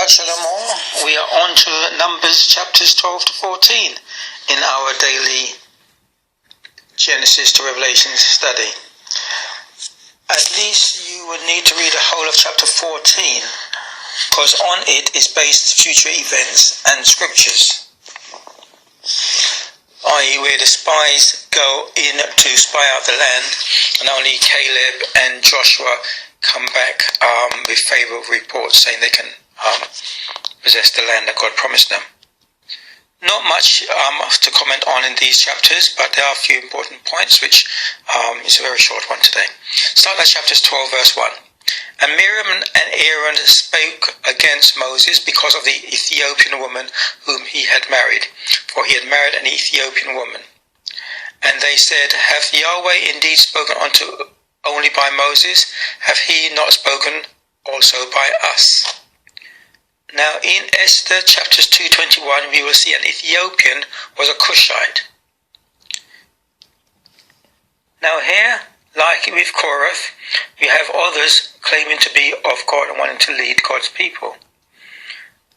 Shabbat Shalom all. We are on to Numbers chapters 12 to 14 in our daily Genesis to Revelation study. At least you would need to read the whole of chapter 14 because on it is based future events and scriptures, i.e. where the spies go in to spy out the land and only Caleb and Joshua come back with favourable reports saying they can possess the land that God promised them. Not much to comment on in these chapters, but there are a few important points, which is a very short one today. Start at chapters 12, verse 1. And Miriam and Aaron spoke against Moses because of the Ethiopian woman whom he had married, for he had married an Ethiopian woman. And they said, Have Yahweh indeed spoken unto only by Moses? Have he not spoken also by us? Now in Esther chapters 2:21 we will see an Ethiopian was a Cushite. Now here, like with Korah, we have others claiming to be of God and wanting to lead God's people.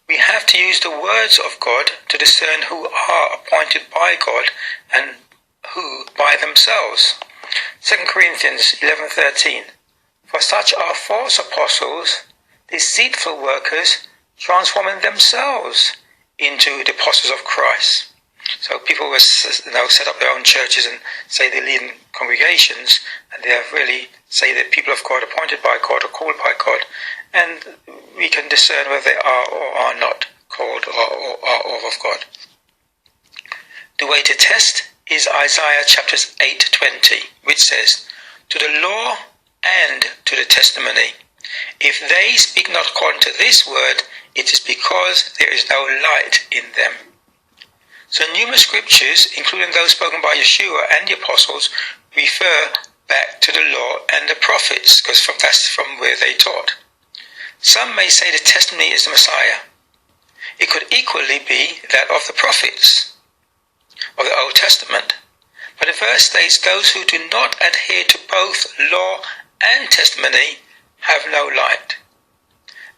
We have to use the words of God to discern who are appointed by God and who by themselves. 2 Corinthians 11:13. For such are false apostles, deceitful workers, transforming themselves into the apostles of Christ. So people will set up their own churches and say they lead in congregations, and they really say they're people of God, appointed by God or called by God, and we can discern whether they are or are not called or are of God. The way to test is Isaiah chapters 8:20, which says, To the law and to the testimony, if they speak not according to this word, it is because there is no light in them. So numerous scriptures, including those spoken by Yeshua and the apostles, refer back to the law and the prophets, because that's from where they taught. Some may say the testimony is the Messiah. It could equally be that of the prophets of the Old Testament. But the verse states those who do not adhere to both law and testimony have no light.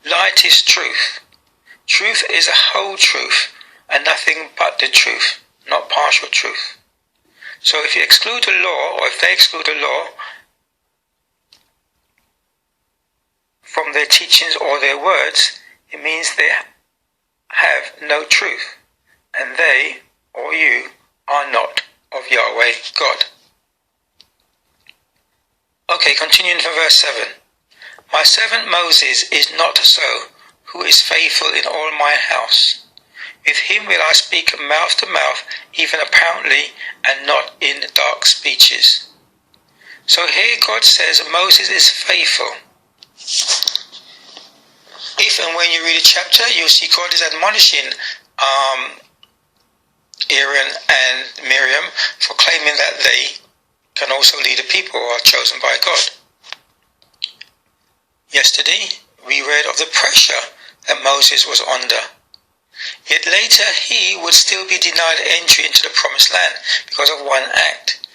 Light is truth. Truth is a whole truth and nothing but the truth, not partial truth. So if you exclude the law, or if they exclude the law from their teachings or their words, it means they have no truth, and they, or you, are not of Yahweh God. Okay, continuing from verse 7. My servant Moses is not so, who is faithful in all my house. With him will I speak mouth to mouth, even apparently, and not in dark speeches. So here God says Moses is faithful. If and when you read a chapter, you'll see God is admonishing Aaron and Miriam for claiming that they can also lead a people who are chosen by God. Yesterday, we read of the pressure that Moses was under. Yet later, he would still be denied entry into the promised land because of one act.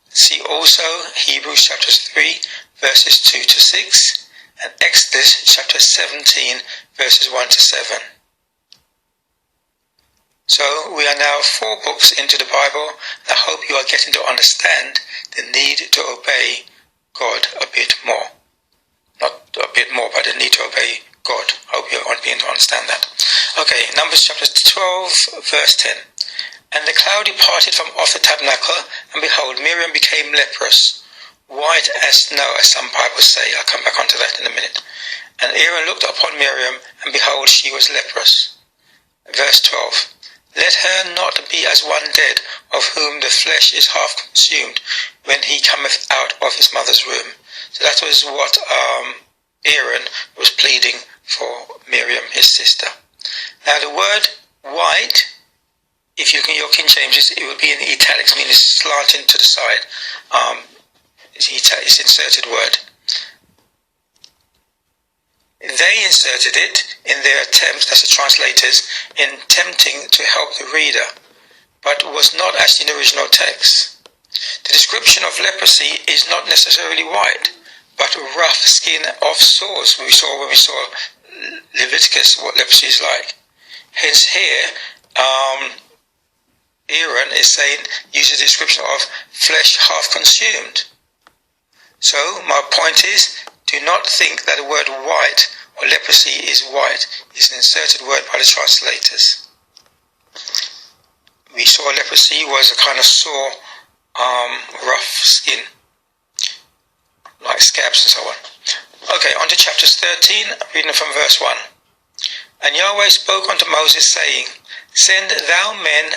See also Hebrews chapter 3, verses 2 to 6, and Exodus chapter 17, verses 1 to 7. So we are now 4 books into the Bible, and I hope you are getting to understand the need to obey God a bit more. Not a bit more, but the need to obey God. I hope you are beginning to understand that. Okay, Numbers chapter 12, verse 10. And the cloud departed from off the tabernacle, and behold, Miriam became leprous, white as snow, as some Bibles say. I'll come back onto that in a minute. And Aaron looked upon Miriam, and behold, she was leprous. Verse 12. Let her not be as one dead, of whom the flesh is half consumed, when he cometh out of his mother's womb. So that was what Aaron was pleading for Miriam, his sister. Now the word white, if you can your King James, it would be in italics, meaning it's slanting to the side. It's inserted word. They inserted it in their attempts, that's the translators, in attempting to help the reader, but was not actually in the original text. The description of leprosy is not necessarily white, but rough skin of sores. We saw when we saw Leviticus what leprosy is like. Hence here, Aaron is saying, uses the description of flesh half consumed. So my point is, do not think that the word white or leprosy is white. It's an inserted word by the translators. We saw leprosy was a kind of sore, rough skin, like scabs and so on. Okay, on to chapters 13, reading from verse 1. And Yahweh spoke unto Moses, saying, Send thou men,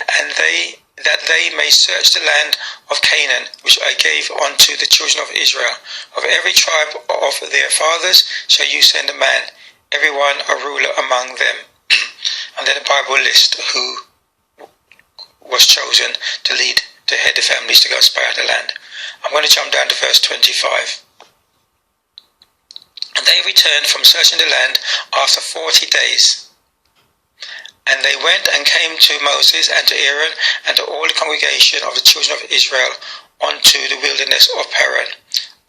that they may search the land of Canaan, which I gave unto the children of Israel. Of every tribe of their fathers shall you send a man, every one a ruler among them. And then the Bible lists who was chosen to head the families to go spy out the land. I'm going to jump down to verse 25. And they returned from searching the land after 40 days. And they went and came to Moses and to Aaron and to all the congregation of the children of Israel unto the wilderness of Paran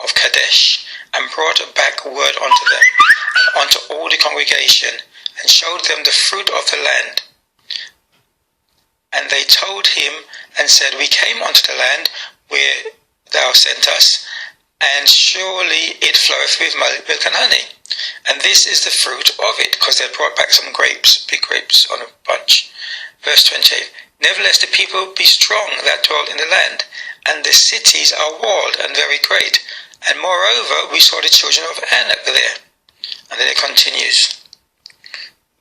of Kadesh, and brought back word unto them and unto all the congregation, and showed them the fruit of the land. And they told him and said, We came unto the land where thou sent us, and surely it floweth with milk and honey. And this is the fruit of it, because they had brought back some grapes, big grapes on a bunch. Verse 28. Nevertheless the people be strong that dwell in the land, and the cities are walled and very great. And moreover we saw the children of Anak there. And then it continues.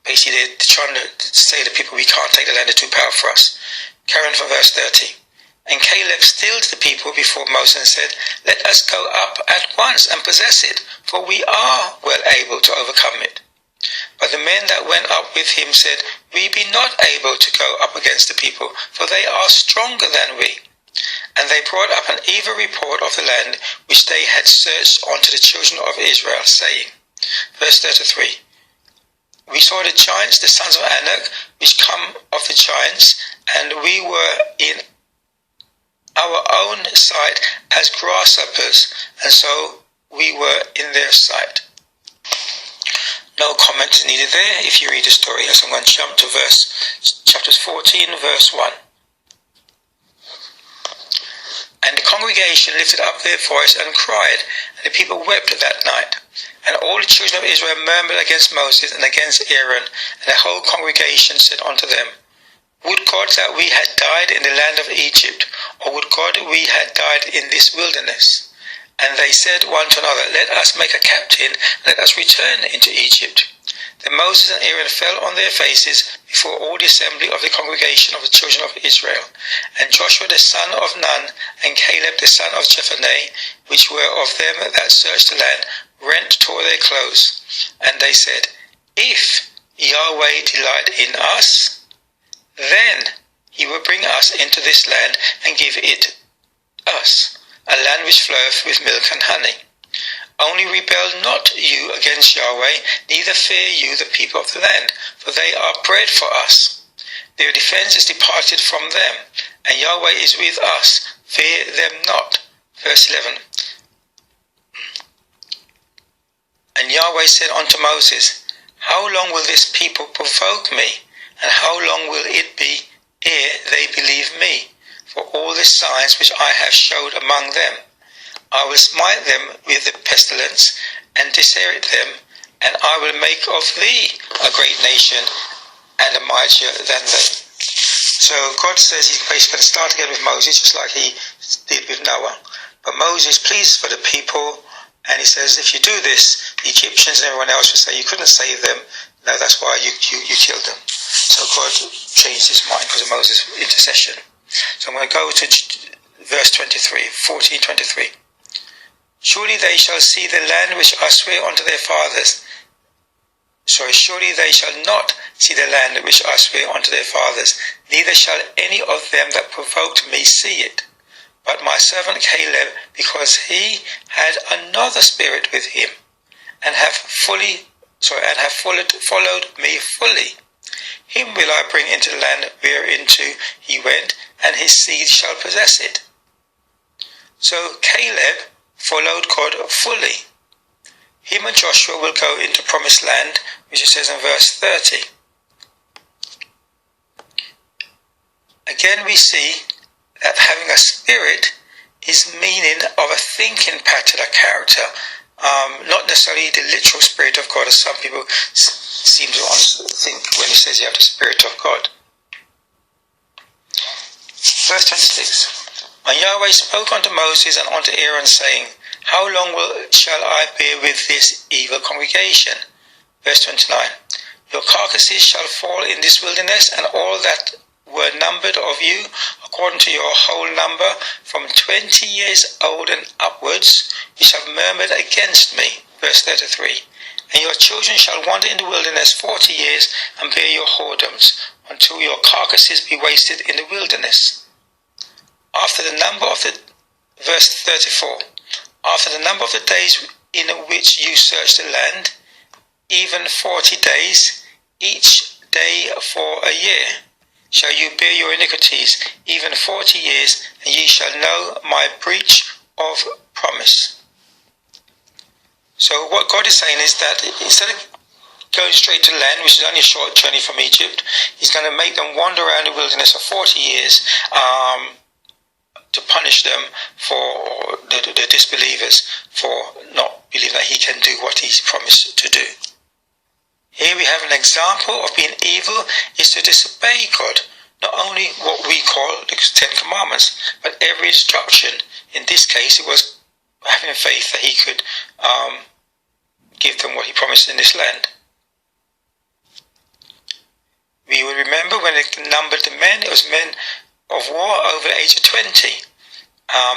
Basically they're trying to say to the people, we can't take the land, it's too powerful for us. Carrying from verse 30. And Caleb stilled the people before Moses and said, Let us go up at once and possess it, for we are well able to overcome it. But the men that went up with him said, We be not able to go up against the people, for they are stronger than we. And they brought up an evil report of the land which they had searched unto the children of Israel, saying, verse 33, We saw the giants, the sons of Anak, which come of the giants, and we were in our own sight as grasshoppers, and so we were in their sight. No comment is needed there if you read the story. So I'm going to jump to chapters 14, verse 1. And the congregation lifted up their voice and cried, and the people wept that night. And all the children of Israel murmured against Moses and against Aaron, and the whole congregation said unto them, Would God that we had died in the land of Egypt, or would God we had died in this wilderness? And they said one to another, Let us make a captain, let us return into Egypt. Then Moses and Aaron fell on their faces before all the assembly of the congregation of the children of Israel. And Joshua the son of Nun, and Caleb the son of Jephunneh, which were of them that searched the land, tore their clothes. And they said, If Yahweh delight in us, then he will bring us into this land and give it us, a land which floweth with milk and honey. Only rebel not you against Yahweh, neither fear you the people of the land, for they are bread for us. Their defense is departed from them, and Yahweh is with us. Fear them not. Verse 11. And Yahweh said unto Moses, How long will this people provoke me? And how long will it be ere they believe me, for all the signs which I have showed among them? I will smite them with the pestilence, and disinherit them, and I will make of thee a great nation, and a mightier than they. So God says he's basically going to start again with Moses, just like he did with Noah. But Moses pleads for the people, and he says, if you do this, the Egyptians and everyone else will say, you couldn't save them. No, that's why you killed them. So God changed his mind because of Moses' intercession. So I'm going to go to verse 14:23. Surely they shall see the land which I swear unto their fathers. Surely they shall not see the land which I swear unto their fathers, neither shall any of them that provoked me see it. But my servant Caleb, because he had another spirit with him, and have followed me fully, him will I bring into the land whereinto he went, and his seed shall possess it. So Caleb followed God fully. Him and Joshua will go into promised land, which it says in verse 30. Again we see that having a spirit is meaning of a thinking pattern, a character, not necessarily the literal spirit of God, as some people seem to think when he says you have the spirit of God. Verse 26. And Yahweh spoke unto Moses and unto Aaron, saying, How long shall I bear with this evil congregation? Verse 29. Your carcasses shall fall in this wilderness, and all that were numbered of you, according to your whole number, from 20 years old and upwards, you shall murmur against me. Verse 33. And your children shall wander in the wilderness 40 years, and bear your whoredoms, until your carcasses be wasted in the wilderness. After the number of the, verse 34, after the number of the days in which you search the land, even 40 days, each day for a year, shall you bear your iniquities, even 40 years, and ye shall know my breach of promise. So what God is saying is that instead of going straight to land, which is only a short journey from Egypt, he's going to make them wander around the wilderness for 40 years to punish them for the disbelievers for not believing that he can do what he's promised to do. Here we have an example of being evil is to disobey God. Not only what we call the Ten Commandments, but every instruction. In this case, it was having faith that he could give them what he promised in this land. We will remember when it numbered the men, it was men of war over the age of 20.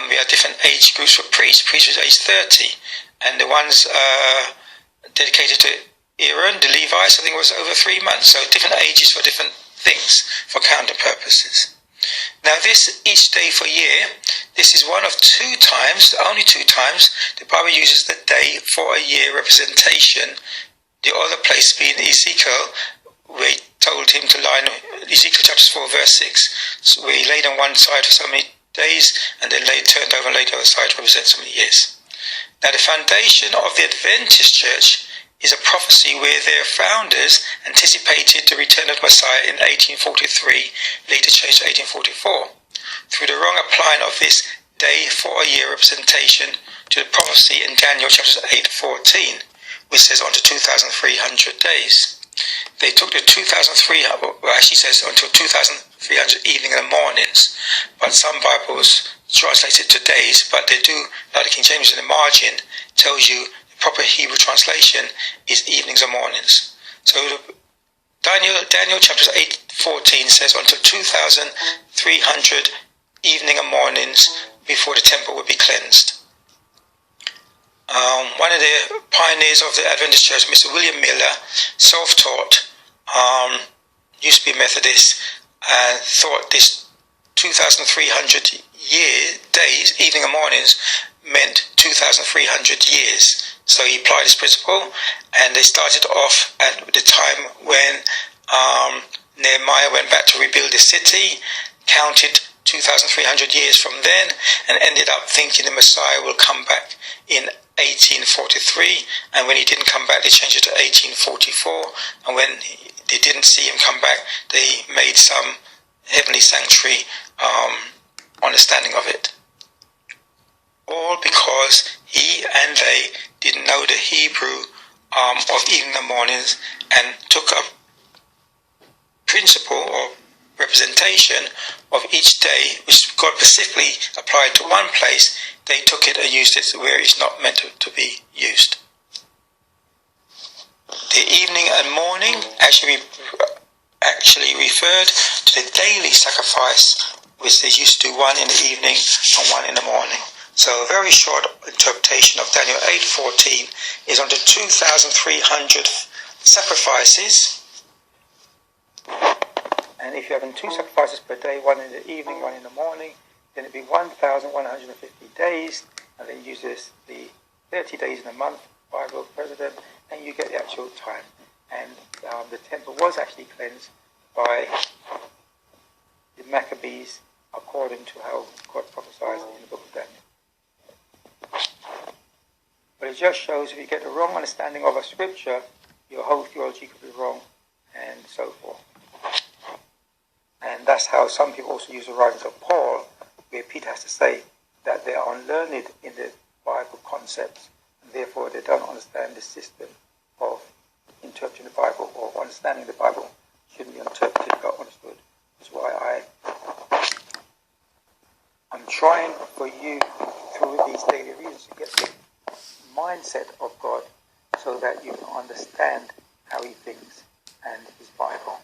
We had different age groups for priests. Priests was age 30, and the ones dedicated to Aaron, the Levites, I think it was over 3 months. So different ages for different things, for counter purposes. Now this each day for year, this is one of 2 times, only 2 times, the Bible uses the day for a year representation. The other place being Ezekiel, where he told him to lie in Ezekiel chapter 4 verse 6, so where he laid on one side for so many days, and then turned over and laid on the other side to represent so many years. Now the foundation of the Adventist Church is a prophecy where their founders anticipated the return of Messiah in 1843, later changed to 1844. Through the wrong applying of this day for a year representation to the prophecy in Daniel chapter 8:14, which says unto 2,300 days. They took the 2,300, well actually says until 2,300 evening and mornings, but some Bibles translate it to days, but they do, like the King James in the margin, tells you proper Hebrew translation is evenings and mornings. So Daniel chapter 8:14 says until 2,300 evening and mornings before the temple would be cleansed. One of the pioneers of the Adventist Church, Mr. William Miller, self-taught, used to be Methodist, and thought this 2,300 days, evening and mornings, meant 2,300 years. So he applied this principle, and they started off at the time when Nehemiah went back to rebuild the city, counted 2,300 years from then, and ended up thinking the Messiah will come back in 1843, and when he didn't come back, they changed it to 1844, and when they didn't see him come back, they made some heavenly sanctuary understanding of it. All because he and they didn't know the Hebrew of evening and mornings, and took a principle or representation of each day, which God specifically applied to one place. They took it and used it where it's not meant to be used. The evening and morning actually referred to the daily sacrifice, which they used to do one in the evening and one in the morning. So a very short interpretation of Daniel 8:14 is under 2,300 sacrifices. And if you're having 2 sacrifices per day, one in the evening, one in the morning, then it'd be 1,150 days. And then use the 30 days in a month, Bible President, and you get the actual time. And the temple was actually cleansed by the Maccabees according to how God prophesied in the book of Daniel. But it just shows if you get the wrong understanding of a scripture, your whole theology could be wrong, and so forth. And that's how some people also use the writings of Paul, where Peter has to say that they are unlearned in the Bible concepts, and therefore they don't understand the system of interpreting the Bible, or understanding the Bible shouldn't be interpreted but understood. That's why I'm trying for you through these daily readings to get the mindset of God so that you can understand how he thinks and his Bible.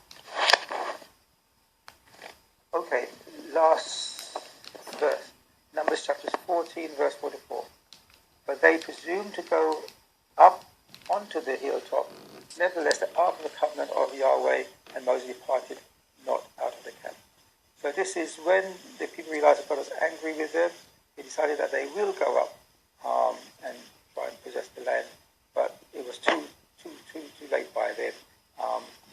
Okay, last verse, Numbers chapter 14, verse 44. But they presumed to go up onto the hilltop. Nevertheless, the ark of the covenant of Yahweh and Moses departed not out of the camp. So this is when the people realized that God was angry with them. They decided that they will go up and try and possess the land, but it was too late by then.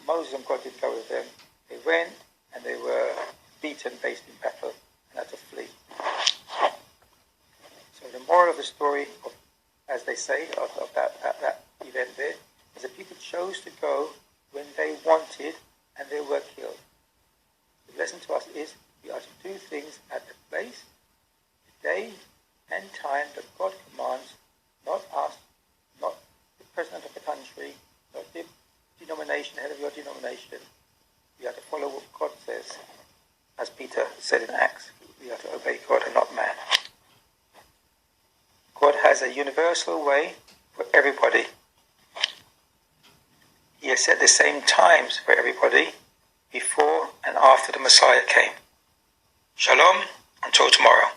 Moses and God didn't go with them. They went and they were beaten, based in battle, and had to flee. So the moral of the story, as they say, of that event there, is that people chose to go when they wanted and they were killed. The lesson to us is we are to do things at the place, the day and time that God commands, not us, not the president of the country, not the denomination, head of your denomination. We have to follow what God says. As Peter said in Acts, we have to obey God and not man. God has a universal way for everybody. He has set the same times for everybody before and after the Messiah came. Shalom, until tomorrow.